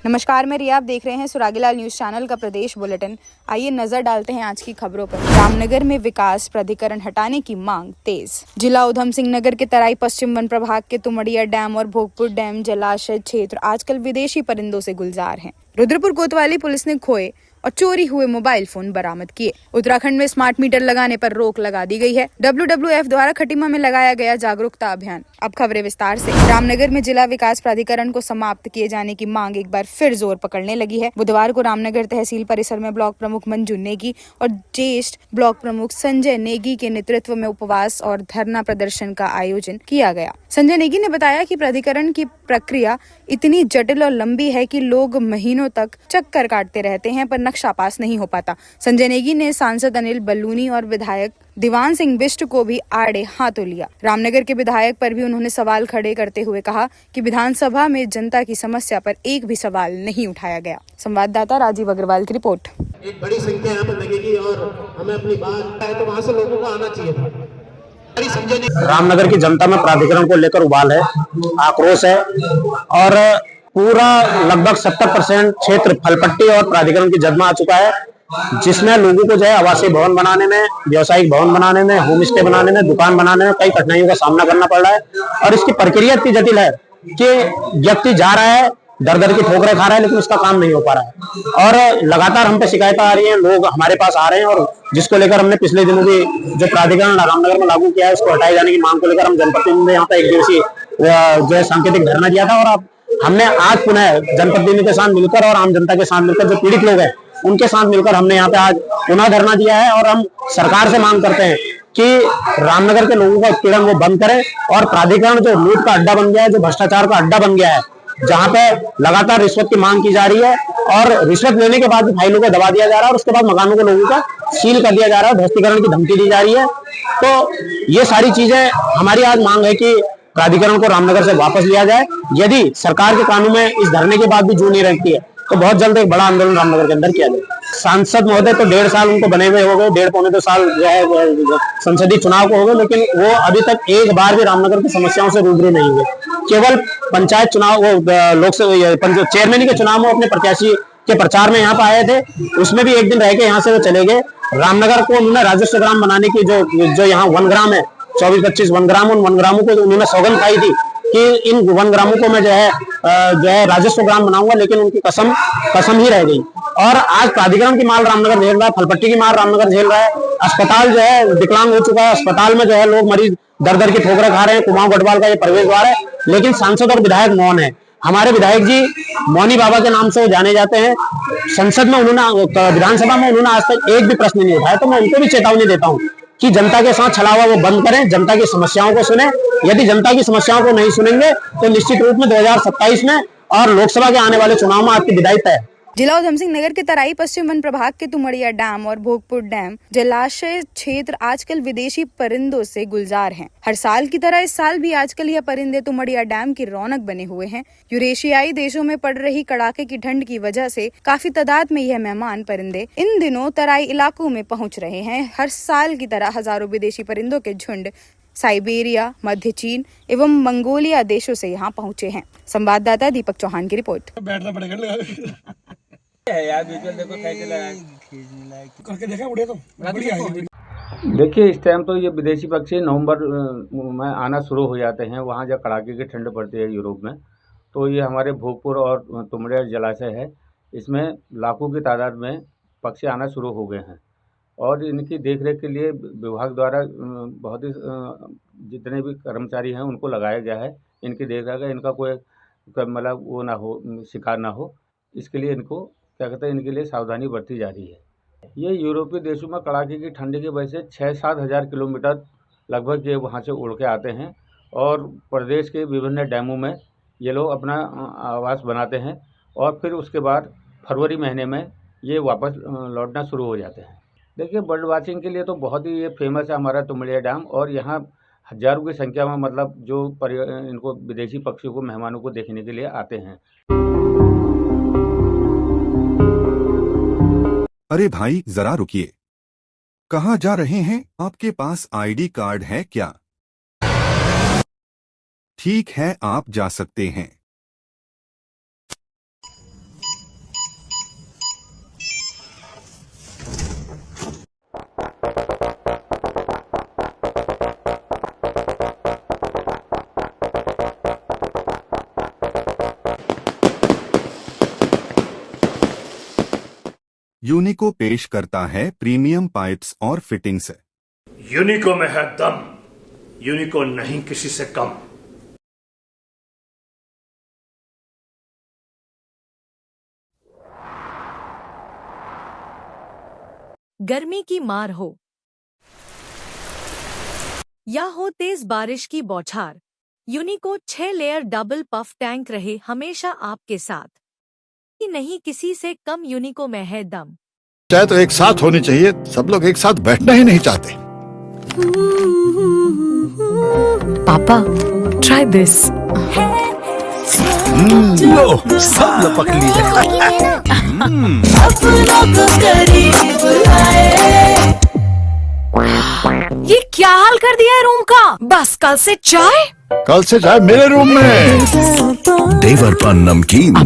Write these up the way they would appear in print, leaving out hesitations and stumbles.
नमस्कार, मैं रिया, आप देख रहे हैं सुरागीलाल न्यूज चैनल का प्रदेश बुलेटिन। आइए नजर डालते हैं आज की खबरों पर। रामनगर में विकास प्राधिकरण हटाने की मांग तेज। जिला उधम सिंह नगर के तराई पश्चिम वन प्रभाग के तुमड़िया डैम और भोगपुर डैम जलाशय क्षेत्र आजकल विदेशी परिंदों से गुलजार हैं। रुद्रपुर कोतवाली पुलिस ने खोए और चोरी हुए मोबाइल फोन बरामद किए। उत्तराखंड में स्मार्ट मीटर लगाने पर रोक लगा दी गई है। WWF द्वारा खटीमा में लगाया गया जागरूकता अभियान। अब खबरें विस्तार से। रामनगर में जिला विकास प्राधिकरण को समाप्त किए जाने की मांग एक बार फिर जोर पकड़ने लगी है। बुधवार को रामनगर तहसील परिसर में ब्लॉक प्रमुख मंजू नेगी और ज्येष्ठ ब्लॉक प्रमुख संजय नेगी के नेतृत्व में उपवास और धरना प्रदर्शन का आयोजन किया गया। संजय नेगी ने बताया कि प्राधिकरण की प्रक्रिया इतनी जटिल और लंबी है कि लोग महीनों तक चक्कर काटते रहते हैं पर नक्शा पास नहीं हो पाता। संजय नेगी ने सांसद अनिल बलूनी और विधायक दीवान सिंह बिष्ट को भी आड़े हाथों लिया। रामनगर के विधायक पर भी उन्होंने सवाल खड़े करते हुए कहा कि विधानसभा में जनता की समस्या पर एक भी सवाल नहीं उठाया गया। संवाददाता राजीव अग्रवाल की रिपोर्ट। एक बड़ी संख्या यहाँ पर लगेगी और हमें अपनी बात है तो वहाँ से लोगों को आना चाहिए था। रामनगर की जनता में प्राधिकरण को लेकर उबाल है, आक्रोश है और पूरा लगभग 70% क्षेत्र फलपट्टी और प्राधिकरण की जद में आ चुका है, जिसमें लोगों को जो है आवासीय भवन बनाने में, व्यावसायिक भवन बनाने में, होम स्टे बनाने में, दुकान बनाने में कई कठिनाइयों का सामना करना पड़ रहा है। और इसकी प्रक्रिया इतनी जटिल है कि व्यक्ति जा रहा है, दर दर की ठोकरें खा रहा है, लेकिन उसका काम नहीं हो पा रहा है। और लगातार हम पे शिकायतें आ रही हैं, लोग हमारे पास आ रहे हैं और जिसको लेकर हमने पिछले दिनों भी जो प्राधिकरण रामनगर में लागू किया है उसको हटाए जाने की मांग को लेकर हम जनप्रतिनिधि यहाँ पे एक दिवसीय जो है सांकेतिक धरना दिया था। और अब हमने आज पुनः जनप्रतिनिधि के साथ मिलकर और आम जनता के साथ मिलकर जो पीड़ित लोग हैं उनके साथ मिलकर हमने यहाँ पे आज पुनः धरना दिया है। और हम सरकार से मांग करते हैं कि रामनगर के लोगों का उत्पीड़न वो बंद करें और प्राधिकरण जो लूट का अड्डा बन गया है, जो भ्रष्टाचार का अड्डा बन गया है, जहां पे लगातार रिश्वत की मांग की जा रही है और रिश्वत लेने के बाद भी फाइलों को दबा दिया जा रहा है और उसके बाद मकानों को लोगों का सील कर दिया जा रहा है, ध्वस्तीकरण की धमकी दी जा रही है। तो ये सारी चीजें हमारी आज मांग है कि प्राधिकरण को रामनगर से वापस लिया जाए। यदि सरकार के कानून में इस धरने के बाद भी जू नहीं रहती है तो बहुत जल्द एक बड़ा आंदोलन रामनगर के अंदर किया जाए। सांसद महोदय तो 1.5 साल उनको बने हुए हो गए, 1.5 पौने 2 साल जो है संसदीय चुनाव को हो गए, लेकिन वो अभी तक एक बार भी रामनगर की समस्याओं से रूबरू नहीं हुए। केवल पंचायत चुनाव, लोकसभा चेयरमैन के चुनाव में अपने प्रत्याशी के प्रचार में यहाँ पे आए थे, उसमें भी एक दिन रह के यहाँ से वो चले गए। रामनगर को उन्होंने राजस्व ग्राम बनाने की जो यहाँ वन ग्राम है, 24-25 वन ग्राम, उन वन ग्रामों को उन्होंने सौगंध पाई थी कि इन वन ग्रामों को मैं जो है राजस्व ग्राम बनाऊंगा, लेकिन उनकी कसम ही रह गई। और आज प्राधिकरण की माल रामनगर झेल रहा है, फलपट्टी की माल रामनगर झेल रहा है। अस्पताल जो है विकलांग हो चुका है, अस्पताल में जो है लोग मरीज दर दर की ठोकरें खा रहे हैं। कुमाऊं गढ़वाल का ये प्रवेश द्वार है, लेकिन सांसद और विधायक मौन है। हमारे विधायक जी मौनी बाबा के नाम से जाने जाते हैं। संसद में उन्होंने, विधानसभा में उन्होंने आज तक एक भी प्रश्न नहीं उठाया। तो मैं उनको भी चेतावनी देता हूँ कि जनता के साथ छलावा वो बंद करें, जनता की समस्याओं को सुने। यदि जनता की समस्याओं को नहीं सुनेंगे तो निश्चित रूप में 2027 में और लोकसभा के आने वाले चुनाव में आपकी विदाई तय है। जिला उधम सिंह नगर के तराई पश्चिम वन प्रभाग के तुमड़िया डैम और भोगपुर डैम जलाशय क्षेत्र आजकल विदेशी परिंदों से गुलजार हैं। हर साल की तरह इस साल भी आजकल यह परिंदे तुमड़िया डैम की रौनक बने हुए हैं। यूरेशियाई देशों में पड़ रही कड़ाके की ठंड की वजह से काफी तादाद में यह मेहमान परिंदे इन दिनों तराई इलाकों में पहुँच रहे हैं। हर साल की तरह हजारों विदेशी परिंदों के झुंड साइबेरिया, मध्य चीन एवं मंगोलिया देशों से यहाँ पहुँचे हैं। संवाददाता दीपक चौहान की रिपोर्ट। बैठना पड़ेगा यार, देखो करके देखा उड़े तो बढ़िया है। देखिए, इस टाइम तो ये विदेशी पक्षी नवंबर में आना शुरू हो जाते हैं। वहाँ जब कड़ाके की ठंड पड़ती है यूरोप में, तो ये हमारे भोगपुर और तुमड़िया जलाशय है, इसमें लाखों की तादाद में पक्षी आना शुरू हो गए हैं। और इनकी देखरेख के लिए विभाग द्वारा बहुत ही जितने भी कर्मचारी हैं उनको लगाया गया है। इनकी देखरेख का इनका कोई मतलब वो ना हो, शिकार ना हो, इसके लिए इनको क्या कहते हैं, इनके लिए सावधानी बरती जा रही है। ये यूरोपीय देशों में कड़ाके की ठंडी की वजह से 6-7 हज़ार किलोमीटर लगभग ये वहाँ से उड़ के आते हैं और प्रदेश के विभिन्न डैमों में ये लोग अपना आवास बनाते हैं और फिर उसके बाद फरवरी महीने में ये वापस लौटना शुरू हो जाते हैं। देखिए, बर्ड वाचिंग के लिए तो बहुत ही ये फेमस है हमारा तुमड़िया डैम, और यहाँ हज़ारों की संख्या में मतलब जो इनको विदेशी पक्षियों को, मेहमानों को देखने के लिए आते हैं। अरे भाई जरा रुकिए, कहाँ जा रहे हैं? आपके पास आईडी कार्ड है क्या? ठीक है, आप जा सकते हैं। यूनिको पेश करता है प्रीमियम पाइप्स और फिटिंग्स। यूनिको में है दम, यूनिको नहीं किसी से कम। गर्मी की मार हो या हो तेज बारिश की बौछार, यूनिको 6 लेयर डबल पफ टैंक रहे हमेशा आपके साथ। नहीं किसी से कम, यूनिको में है दम। चाहे तो एक साथ होनी चाहिए, सब लोग एक साथ बैठना ही नहीं चाहते। पापा ट्राई दिस। लो सब लपक लिए। ये क्या हाल कर दिया है रूम का? बस कल से चाय, कल से चाय मेरे रूम में। देवर पान नमकीन।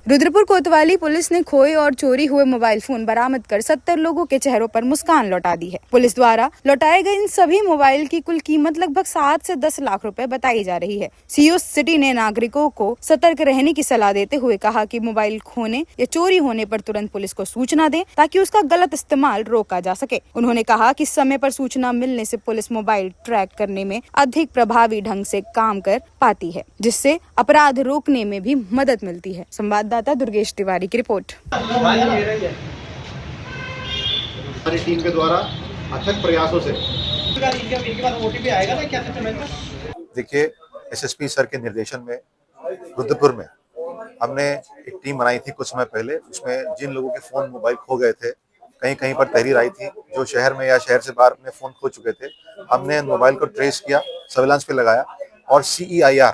रुद्रपुर कोतवाली पुलिस ने खोए और चोरी हुए मोबाइल फोन बरामद कर 70 लोगों के चेहरों पर मुस्कान लौटा दी है। पुलिस द्वारा लौटाए गए इन सभी मोबाइल की कुल कीमत लगभग 7 से 10 लाख रुपए बताई जा रही है। सीओ सिटी ने नागरिकों को सतर्क रहने की सलाह देते हुए कहा कि मोबाइल खोने या चोरी होने पर तुरंत पुलिस को सूचना दें ताकि उसका गलत इस्तेमाल रोका जा सके। उन्होंने कहा कि समय पर सूचना मिलने से पुलिस मोबाइल ट्रैक करने में अधिक प्रभावी ढंग से काम कर पाती है, जिससे अपराध रोकने में भी मदद मिलती है। संवाददाता दुर्गेश तिवारी की रिपोर्ट। हमारी टीम के द्वारा अथक प्रयासों से देखिए, एसएसपी सर के निर्देशन में रुद्रपुर में हमने एक टीम बनाई थी कुछ समय पहले। उसमें जिन लोगों के फोन मोबाइल खो गए थे, कहीं कहीं पर तहरीर आई थी, जो शहर में या शहर से बाहर अपने फोन खो चुके थे, हमने मोबाइल को ट्रेस किया, सर्विलांस पे लगाया और CEIR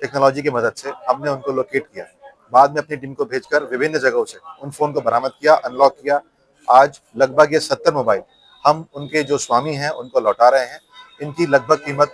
टेक्नोलॉजी की मदद से हमने उनको लोकेट किया। बाद में अपनी टीम को भेजकर विभिन्न जगहों से उन फोन को बरामद किया, अनलॉक किया। आज लगभग ये 70 मोबाइल हम उनके जो स्वामी हैं उनको लौटा रहे हैं। इनकी लगभग कीमत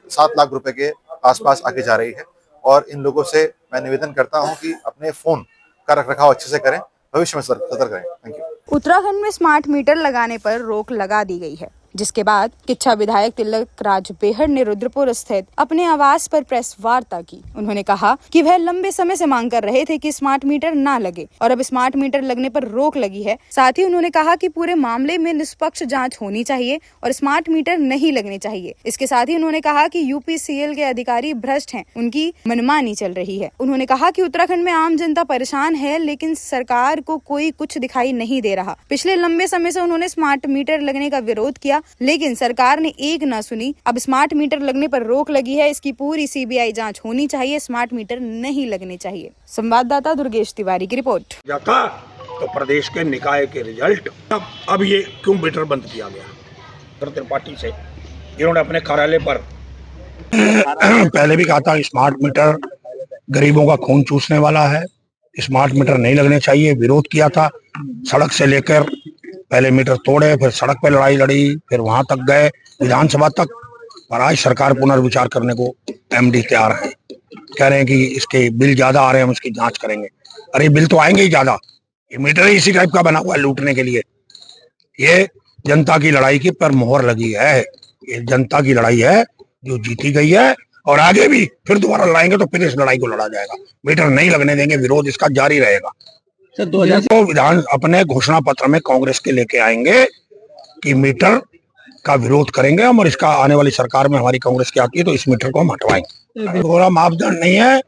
7 लाख रुपए के आसपास आगे जा रही है और इन लोगों से मैं निवेदन करता हूं कि अपने फोन का रखरखाव अच्छे से करें, भविष्य में सतर्क रहें। Thank you. उत्तराखंड में स्मार्ट मीटर लगाने पर रोक लगा दी गई है, जिसके बाद किच्छा विधायक तिलक राज बेहड़ ने रुद्रपुर स्थित अपने आवास पर प्रेस वार्ता की। उन्होंने कहा कि वह लंबे समय से मांग कर रहे थे कि स्मार्ट मीटर ना लगे और अब स्मार्ट मीटर लगने पर रोक लगी है। साथ ही उन्होंने कहा कि पूरे मामले में निष्पक्ष जांच होनी चाहिए और स्मार्ट मीटर नहीं लगने चाहिए। इसके साथ ही उन्होंने कहा कि UPCL के अधिकारी भ्रष्ट हैं, उनकी मनमानी चल रही है। उन्होंने कहा कि उत्तराखंड में आम जनता परेशान है, लेकिन सरकार को कोई कुछ दिखाई नहीं दे रहा। पिछले लंबे समय से उन्होंने स्मार्ट मीटर लगने का विरोध किया, लेकिन सरकार ने एक न सुनी। अब स्मार्ट मीटर लगने पर रोक लगी है, इसकी पूरी CBI जांच होनी चाहिए, स्मार्ट मीटर नहीं लगने चाहिए। संवाददाता दुर्गेश तिवारी की रिपोर्ट। जाता तो प्रदेश के निकाय के रिजल्ट अब ये क्यों मीटर बंद किया गया त्रिपाठी से, इन्होंने अपने कार्यालय पर पहले भी कहा था स्मार्ट मीटर गरीबों का खून चूसने वाला है, स्मार्ट मीटर नहीं लगने चाहिए, विरोध किया था। सड़क से लेकर पहले मीटर तोड़े, फिर सड़क पे लड़ाई लड़ी, फिर वहां तक गए, विधानसभा तक। और आज सरकार पुनर्विचार करने को MD तैयार है, कह रहे हैं कि इसके बिल ज्यादा आ रहे हैं, हम इसकी जांच करेंगे। अरे बिल तो आएंगे ही ज्यादा, ये मीटर ही इसी टाइप का बना हुआ है लूटने के लिए। ये जनता की लड़ाई की पर मोहर लगी है, ये जनता की लड़ाई है जो जीती गई है और आगे भी फिर दोबारा लड़ाएंगे तो फिर इस लड़ाई को लड़ा जाएगा। मीटर नहीं लगने देंगे, विरोध इसका जारी रहेगा। तो विधान अपने घोषणा पत्र में कांग्रेस के लेके आएंगे कि मीटर का विरोध करेंगे हम, और इसका आने वाली सरकार में हमारी कांग्रेस की आती है तो इस मीटर को हम हटवाएंगे। दोहरा मापदंड नहीं है,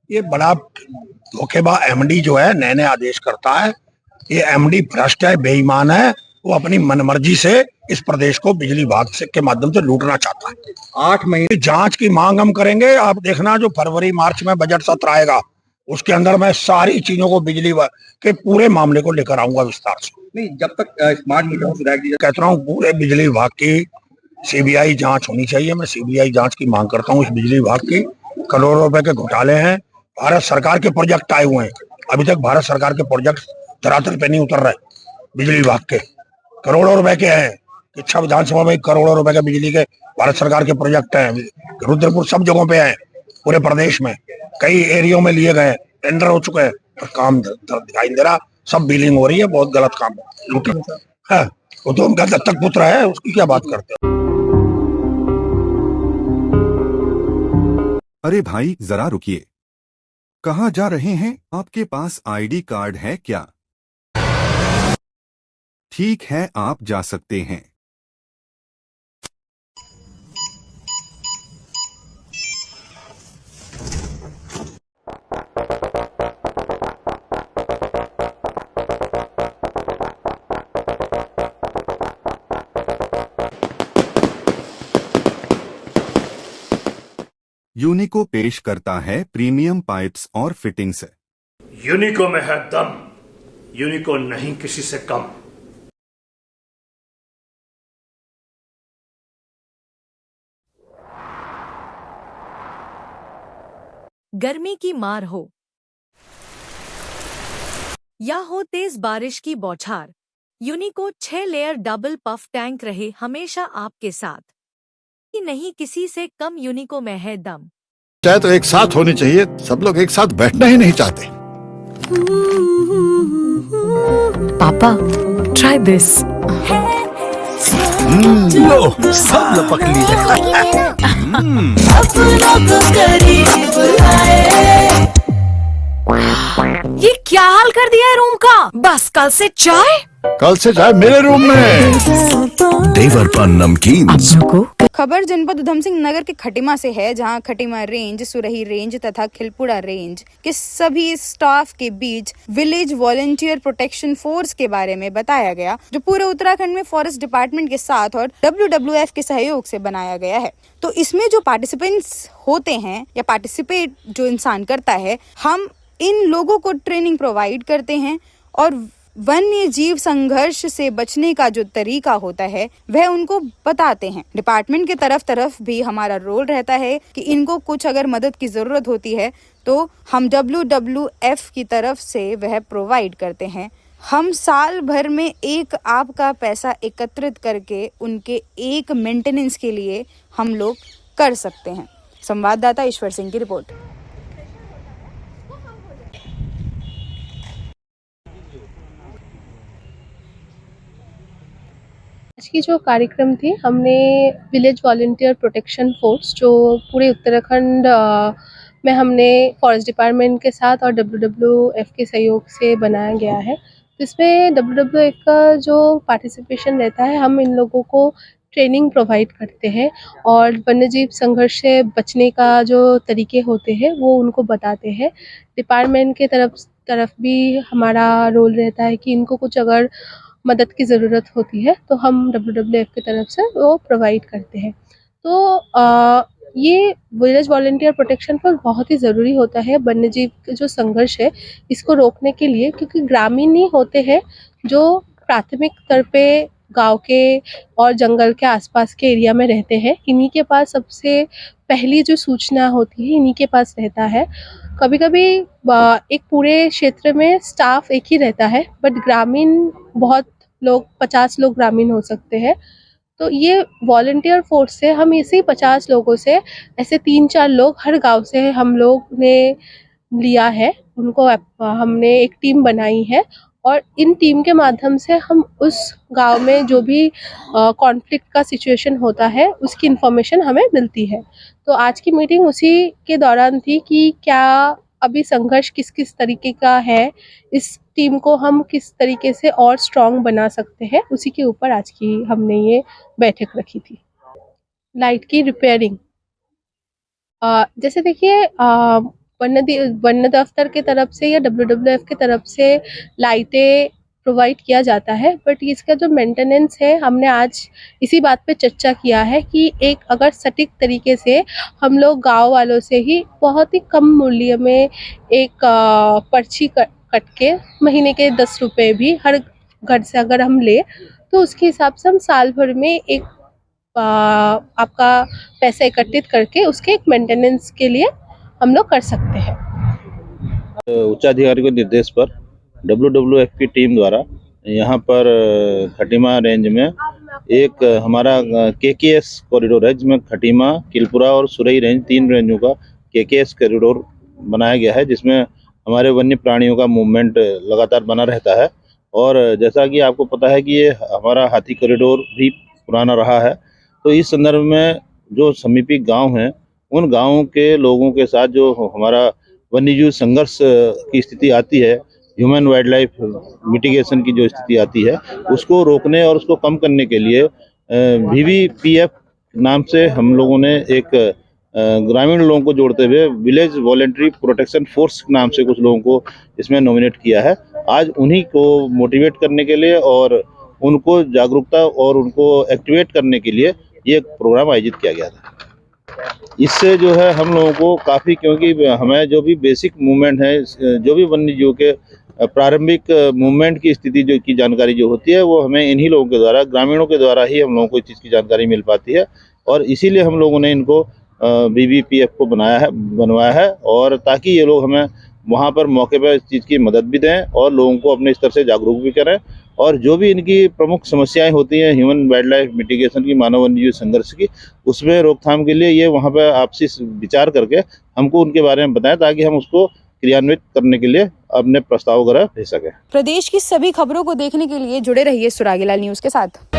ये बड़ा धोखेबाज MD जो है नए नए आदेश करता है। ये MD भ्रष्ट है, बेईमान है, वो अपनी मनमर्जी से इस प्रदेश को बिजली विभाग से के माध्यम से लूटना चाहता है। 8 महीने जांच की मांग हम करेंगे। आप देखना जो फरवरी मार्च में बजट सत्र आएगा उसके अंदर मैं सारी चीजों को बिजली के पूरे मामले को लेकर आऊंगा विस्तार से। नहीं, जब तक स्मार्ट मीटर सुधार की कहता हूँ पूरे बिजली विभाग की CBI जांच होनी चाहिए। मैं CBI जांच की मांग करता हूँ। इस बिजली विभाग की करोड़ों रुपए के घोटाले हैं, भारत सरकार के प्रोजेक्ट आए हुए हैं, अभी तक भारत सरकार के प्रोजेक्ट धरातल पे नहीं उतर रहे। बिजली विभाग के करोड़ों रुपए के हैं, किच्छा विधानसभा में करोड़ों रुपए के बिजली के भारत सरकार के प्रोजेक्ट हैं। रुद्रपुर सब जगहों पे हैं, पूरे प्रदेश में कई एरियो में लिए गए, टेंडर हो चुके हैं, पर काम दिखाई दे रहा, सब बिलिंग हो रही है, बहुत गलत काम है। वो तो उनका दत्तक पुत्र है, उसकी क्या बात करते हो। अरे भाई जरा रुकिए, कहाँ जा रहे हैं? आपके पास ID कार्ड है क्या? ठीक है, आप जा सकते हैं। यूनिको पेश करता है प्रीमियम पाइप्स और फिटिंग्स। यूनिको में है दम, यूनिको नहीं किसी से कम। गर्मी की मार हो या हो तेज बारिश की बौछार, यूनिको 6 लेयर डबल पफ टैंक रहे हमेशा आपके साथ। नहीं किसी से कम यूनिको में है दम। चाहे तो एक साथ होनी चाहिए, सब लोग एक साथ बैठना ही नहीं चाहते। पापा, ट्राई दिस। लो, सब लपक लिए। ये क्या हाल कर दिया है रूम का? बस कल से चाय मेरे रूम में। देवर पान नमकीन। खबर जनपद उधम सिंह नगर के खटीमा से है, जहां खटीमा रेंज, सुरही रेंज तथा खिलपुड़ा रेंज के सभी स्टाफ के बीच विलेज वॉलंटियर प्रोटेक्शन फोर्स के बारे में बताया गया, जो पूरे उत्तराखंड में फॉरेस्ट डिपार्टमेंट के साथ और WWF के सहयोग से बनाया गया है। तो इसमें जो पार्टिसिपेंट्स होते हैं या पार्टिसिपेट जो इंसान करता है, हम इन लोगों को ट्रेनिंग प्रोवाइड करते हैं और वन्य जीव संघर्ष से बचने का जो तरीका होता है वह उनको बताते हैं। डिपार्टमेंट के तरफ भी हमारा रोल रहता है कि इनको कुछ अगर मदद की जरूरत होती है तो हम WWF की तरफ से वह प्रोवाइड करते हैं। हम साल भर में एक आपका पैसा एकत्रित करके उनके एक मेंटेनेंस के लिए हम लोग कर सकते हैं। संवाददाता ईश्वर सिंह की रिपोर्ट। आज की जो कार्यक्रम थी, हमने विलेज वॉलंटियर प्रोटेक्शन फोर्स जो पूरे उत्तराखंड में हमने फॉरेस्ट डिपार्टमेंट के साथ और WWF के सहयोग से बनाया गया है। तो इसमें WWF का जो पार्टिसिपेशन रहता है, हम इन लोगों को ट्रेनिंग प्रोवाइड करते हैं और वन्यजीव संघर्ष से बचने का जो तरीके होते हैं वो उनको बताते हैं। डिपार्टमेंट के तरफ भी हमारा रोल रहता है कि इनको कुछ अगर मदद की ज़रूरत होती है तो हम WWF की तरफ से वो प्रोवाइड करते हैं। तो ये विलेज वॉलंटियर प्रोटेक्शन फोर्स बहुत ही ज़रूरी होता है वन्यजीव का जो संघर्ष है इसको रोकने के लिए, क्योंकि ग्रामीण ही होते हैं जो प्राथमिक स्तर पे गांव के और जंगल के आसपास के एरिया में रहते हैं। इन्हीं के पास सबसे पहली जो सूचना होती है इन्हीं के पास रहता है। कभी कभी एक पूरे क्षेत्र में स्टाफ एक ही रहता है, बट ग्रामीण बहुत लोग 50 लोग ग्रामीण हो सकते हैं। तो ये वॉलंटियर फोर्स से हम इसी 50 लोगों से ऐसे 3-4 लोग हर गांव से हम लोग ने लिया है, उनको हमने एक टीम बनाई है और इन टीम के माध्यम से हम उस गांव में जो भी कॉन्फ्लिक्ट का सिचुएशन होता है उसकी इन्फॉर्मेशन हमें मिलती है। तो आज की मीटिंग उसी के दौरान थी कि क्या अभी संघर्ष किस किस तरीके का है, इस टीम को हम किस तरीके से और स्ट्रॉन्ग बना सकते हैं, उसी के ऊपर आज की हमने ये बैठक रखी थी। लाइट की रिपेयरिंग, जैसे देखिए वन्य दफ्तर की तरफ से या WWF की तरफ से लाइटें प्रोवाइड किया जाता है, बट इसका जो मेंटेनेंस है हमने आज इसी बात पे चर्चा किया है कि एक अगर सटीक तरीके से हम लोग गांव वालों से ही बहुत ही कम मूल्य में एक पर्ची कट के महीने के 10 रुपये भी हर घर से अगर हम ले तो उसके हिसाब से हम साल भर में एक आपका पैसा एकत्रित करके उसके एक मेंटेनेंस के लिए हम लोग कर सकते हैं। उच्चाधिकारी के निर्देश पर WWF की टीम द्वारा यहाँ पर खटीमा रेंज में एक हमारा KKS कॉरिडोर है, जिसमें खटीमा, किलपुरा और सुरई रेंज 3 रेंजों का KKS कॉरिडोर बनाया गया है, जिसमें हमारे वन्य प्राणियों का मूवमेंट लगातार बना रहता है। और जैसा कि आपको पता है कि ये हमारा हाथी कॉरिडोर भी पुराना रहा है, तो इस संदर्भ में जो समीपी गांव हैं उन गांवों के लोगों के साथ जो हमारा वन्यजीव संघर्ष की स्थिति आती है, ह्यूमन वाइल्ड लाइफ मिटिगेशन की जो स्थिति आती है उसको रोकने और उसको कम करने के लिए VVPF नाम से हम लोगों ने एक ग्रामीण लोगों को जोड़ते हुए विलेज वॉलेंट्री प्रोटेक्शन फोर्स नाम से कुछ लोगों को इसमें नॉमिनेट किया है। आज उन्हीं को मोटिवेट करने के लिए और उनको जागरूकता और उनको एक्टिवेट करने के लिए ये प्रोग्राम आयोजित किया गया था। इससे जो है हम लोगों को काफ़ी, क्योंकि हमें जो भी बेसिक मूवमेंट है, जो भी वन्य जीवों के प्रारंभिक मूवमेंट की स्थिति जो की जानकारी जो होती है वो हमें इन्हीं लोगों के द्वारा, ग्रामीणों के द्वारा ही हम लोगों को इस चीज़ की जानकारी मिल पाती है। और इसीलिए हम लोगों ने इनको VVPF को बनवाया है और ताकि ये लोग हमें वहाँ पर मौके पर इस चीज़ की मदद भी दें और लोगों को अपने स्तर से जागरूक भी करें। और जो भी इनकी प्रमुख समस्याएं होती हैं ह्यूमन वाइल्ड लाइफ मिटिगेशन की, मानव वन्यजीव संघर्ष की, उसमें रोकथाम के लिए ये वहाँ पर आपसी विचार करके हमको उनके बारे में बताएं ताकि हम उसको क्रियान्वित करने के लिए अपने प्रस्ताव वगैरह भेज सकें। प्रदेश की सभी खबरों को देखने के लिए जुड़े रहिए सुरागीलाल न्यूज के साथ।